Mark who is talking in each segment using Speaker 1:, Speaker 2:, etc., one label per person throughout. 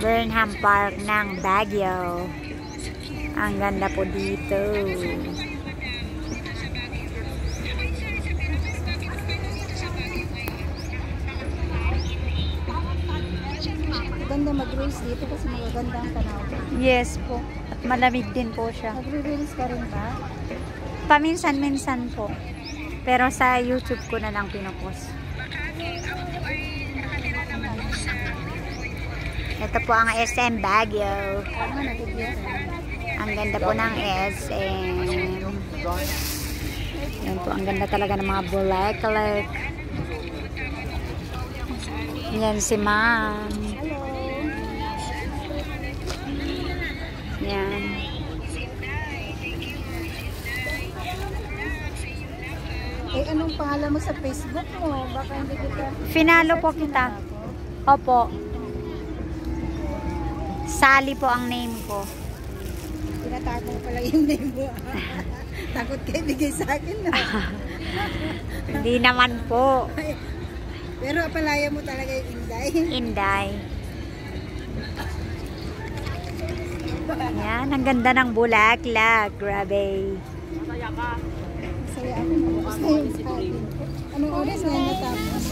Speaker 1: Burnham Park ng Baguio. Ang ganda po dito.
Speaker 2: Maganda mag-race dito kasi magaganda ang tanaw.
Speaker 1: Yes po. At malamig din po siya.
Speaker 2: Magre-race ka rin ba?
Speaker 1: Paminsan-minsan po. Pero sa YouTube ko na lang pinupost. Ito po ang SM Baguio. Ang ganda po ng SM. Yan po, ang ganda talaga ng mga bulaklak. Yan si Ma'am. Yan.
Speaker 2: Eh, anong pangalan mo sa Facebook mo? Baka hindi kita...
Speaker 1: Finalo po kita. Opo. Sally po ang name ko.
Speaker 2: Tinatago pala yung name mo. Takot kayo bigay sa akin na.
Speaker 1: Hindi naman po.
Speaker 2: Pero apalaya mo talaga yung Inday.
Speaker 1: Inday. Yan, ang ganda ng bulaklak. Grabe.
Speaker 2: Masaya ka. Masaya ako. Basta yung sakin. Anong oras na natapos?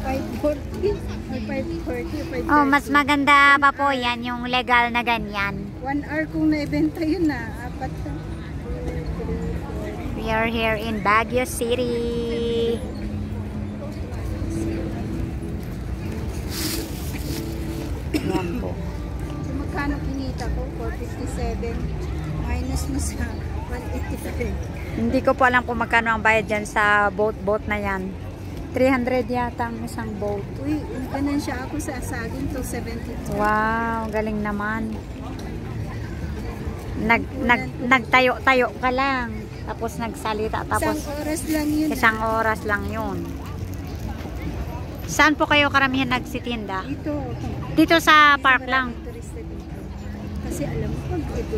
Speaker 2: 5:40 or 5:40 or 5:30?
Speaker 1: Oh, mas maganda pa po yan, yung legal na ganyan.
Speaker 2: 1 hour kung naibenta yun na. 4 na.
Speaker 1: We are here in Baguio City. Yan po.
Speaker 2: So, magkano kinita ko? 457. Minus mo sa 185.
Speaker 1: Hindi ko po alam kung magkano ang bayad dyan sa boat na yan. 300 yata ang isang boat.
Speaker 2: Uy, ganun siya ako sa saging to 72.
Speaker 1: Wow, galing naman. Nagtayo-tayo ka lang. Tapos nagsalita. Tapos
Speaker 2: Isang oras lang yun.
Speaker 1: isang oras lang yun. Saan po kayo karamihan nagsitinda?
Speaker 2: Dito.
Speaker 1: Dito sa park lang.
Speaker 2: Turista dito. Kasi alam mo, pag ito